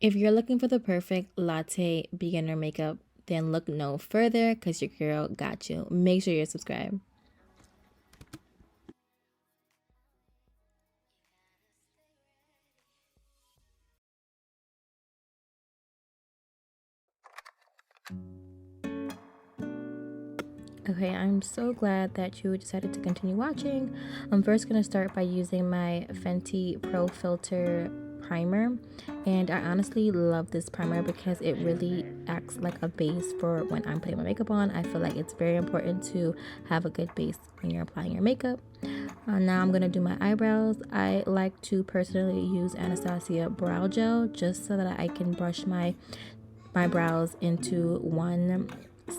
If you're looking for the perfect latte beginner makeup, then look no further because your girl got you. Make sure you're subscribed. Okay, I'm so glad that you decided to continue watching. I'm first going to start by using my Fenty Pro Filter primer, and I honestly love this primer because it really acts like a base for when I'm putting my makeup on. I feel like it's very important to have a good base when you're applying your makeup. Now I'm going to do my eyebrows. I like to personally use Anastasia brow gel just so that I can brush my brows into one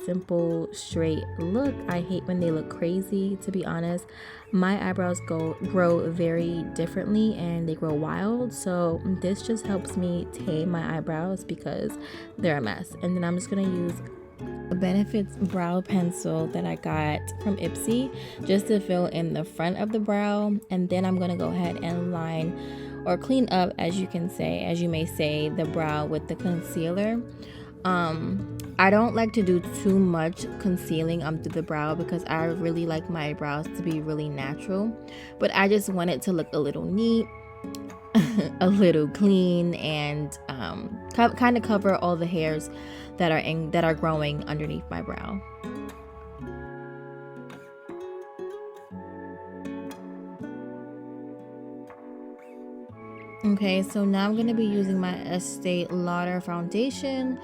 simple straight look. I hate when they look crazy, to be honest. My eyebrows grow very differently and they grow wild, so this just helps me tame my eyebrows because they're a mess. And then I'm just gonna use a Benefits brow pencil that I got from Ipsy just to fill in the front of the brow, and then I'm gonna go ahead and line or clean up, as you may say, the brow with the concealer. I don't like to do too much concealing under the brow because I really like my brows to be really natural, but I just want it to look a little neat, a little clean, and kind of cover all the hairs that are growing underneath my brow. Okay, so now I'm going to be using my Estee Lauder foundation,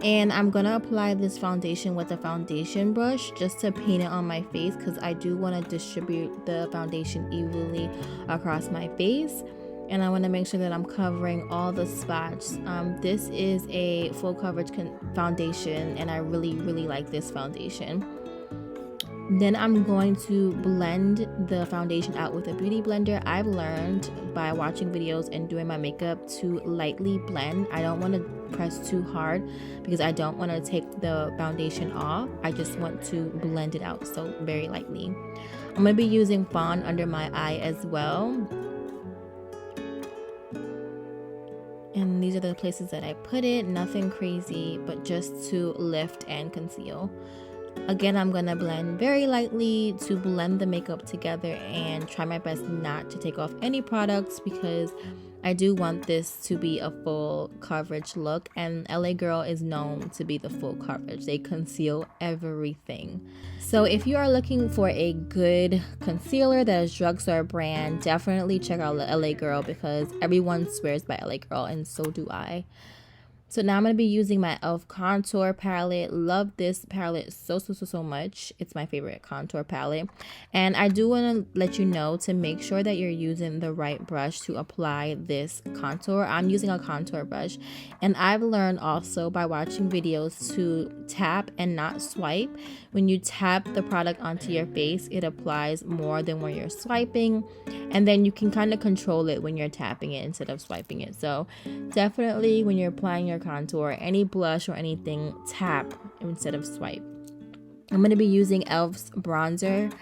and I'm going to apply this foundation with a foundation brush just to paint it on my face because I do want to distribute the foundation evenly across my face, and I want to make sure that I'm covering all the spots. This is a full coverage foundation, and I really like this foundation. Then I'm going to blend the foundation out with a beauty blender. I've learned by watching videos and doing my makeup to lightly blend. I don't want to press too hard because I don't want to take the foundation off. I just want to blend it out, so very lightly. I'm going to be using Fawn under my eye as well. And these are the places that I put it. Nothing crazy, but just to lift and conceal. Again, I'm going to blend very lightly to blend the makeup together and try my best not to take off any products because I do want this to be a full coverage look, and LA Girl is known to be the full coverage. They conceal everything. So if you are looking for a good concealer that is drugstore brand, definitely check out LA Girl because everyone swears by LA Girl, and so do I. So now I'm going to be using my e.l.f. contour palette. Love this palette so much. It's my favorite contour palette. And I do want to let you know to make sure that you're using the right brush to apply this contour. I'm using a contour brush. And I've learned also by watching videos to tap and not swipe. When you tap the product onto your face, it applies more than when you're swiping. And then you can kind of control it when you're tapping it instead of swiping it. So definitely when you're applying your contour, any blush or anything, tap instead of swipe. I'm going to be using e.l.f.'s bronzer.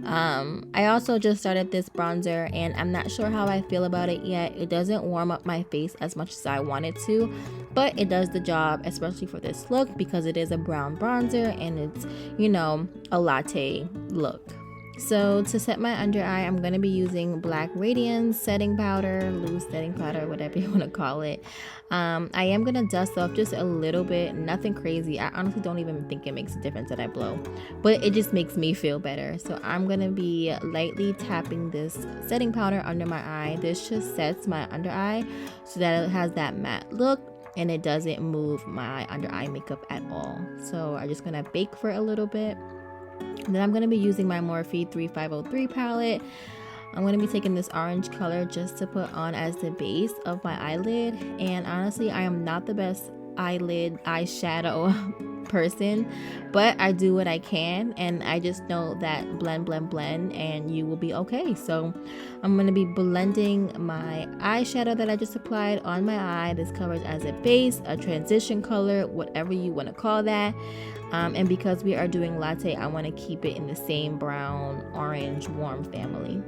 I also just started this bronzer and I'm not sure how I feel about it yet. It doesn't warm up my face as much as I want it to, but it does the job, especially for this look because it is a brown bronzer and it's, you know, a latte look. So to set my under eye, I'm going to be using Black Radiance setting powder, loose setting powder, whatever you want to call it. I am going to dust off just a little bit, nothing crazy. I honestly don't even think it makes a difference that I blow, but it just makes me feel better. So I'm going to be lightly tapping this setting powder under my eye. This just sets my under eye so that it has that matte look and it doesn't move my under eye makeup at all. So I'm just going to bake for a little bit. Then I'm going to be using my Morphe 3503 palette. I'm going to be taking this orange color just to put on as the base of my eyelid. And honestly, I am not the best eyeshadow person, but I do what I can. And I just know that blend and you will be okay. So I'm going to be blending my eyeshadow that I just applied on my eye. This covers as a base, a transition color, whatever you want to call that. And because we are doing latte, I want to keep it in the same brown, orange, warm family.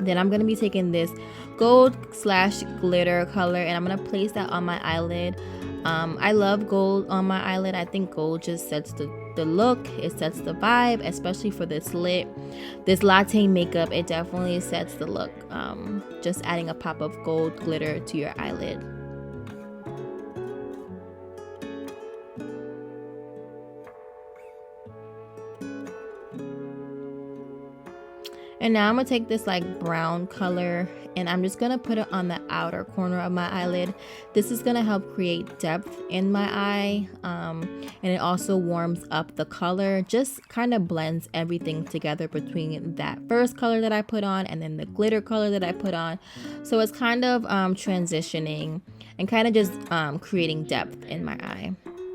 Then I'm going to be taking this gold slash glitter color and I'm going to place that on my eyelid. I love gold on my eyelid. I think gold just sets the look. It sets the vibe, especially for this latte makeup. It definitely sets the look. Just adding a pop of gold glitter to your eyelid. And now I'm gonna take this like brown color and I'm just gonna put it on the outer corner of my eyelid. This is gonna help create depth in my eye, and it also warms up the color, just kind of blends everything together between that first color that I put on and then the glitter color that I put on. So it's kind of transitioning and kind of just creating depth in my eye.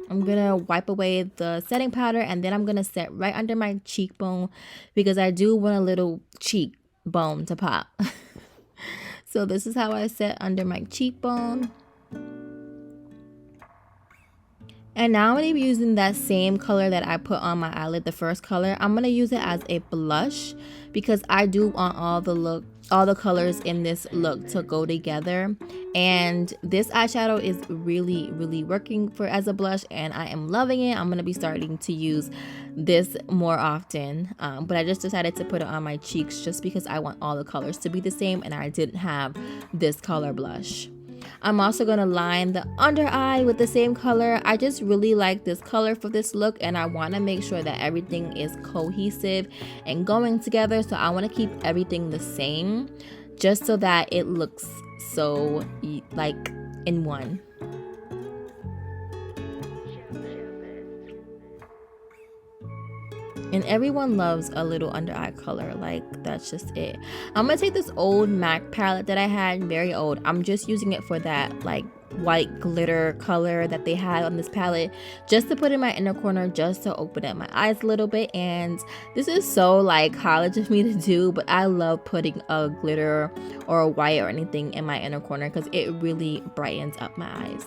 I'm gonna wipe away the setting powder and then I'm gonna set right under my cheekbone because I do want a little cheekbone to pop. So this is how I set under my cheekbone. And now I'm going to be using that same color that I put on my eyelid, the first color. I'm going to use it as a blush because I do want all the colors in this look to go together. And this eyeshadow is really, really working as a blush and I am loving it. I'm going to be starting to use this more often. But I just decided to put it on my cheeks just because I want all the colors to be the same and I didn't have this color blush. I'm also going to line the under eye with the same color. I just really like this color for this look and I want to make sure that everything is cohesive and going together. So I want to keep everything the same just so that it looks so like in one. And everyone loves a little under eye color, like that's just it. I'm gonna take this old MAC palette that I had, very old. I'm just using it for that like white glitter color that they had on this palette, just to put in my inner corner, just to open up my eyes a little bit. And this is so like college of me to do, but I love putting a glitter or a white or anything in my inner corner because it really brightens up my eyes.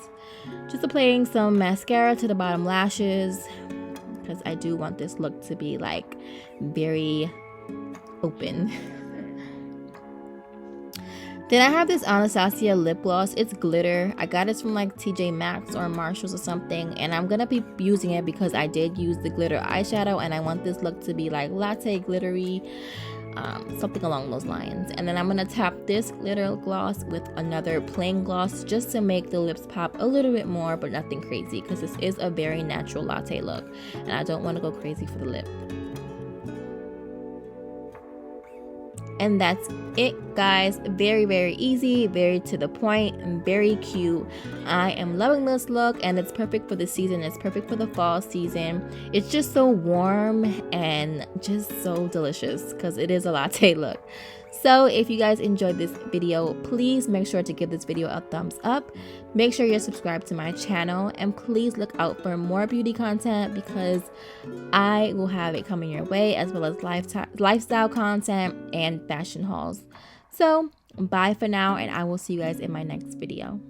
Just applying some mascara to the bottom lashes, because I do want this look to be like very open. Then I have this Anastasia lip gloss. It's glitter. I got it from like TJ Maxx or Marshalls or something, and I'm gonna be using it because I did use the glitter eyeshadow and I want this look to be like latte glittery, something along those lines. And then I'm gonna tap this glitter gloss with another plain gloss just to make the lips pop a little bit more, but nothing crazy because this is a very natural latte look and I don't want to go crazy for the lip. And that's it, guys. Very, very easy, very to the point, and very cute. I am loving this look and it's perfect for the season. It's perfect for the fall season. It's just so warm and just so delicious because it is a latte look. So if you guys enjoyed this video, please make sure to give this video a thumbs up. Make sure you're subscribed to my channel and please look out for more beauty content because I will have it coming your way, as well as lifestyle content and fashion hauls. So bye for now and I will see you guys in my next video.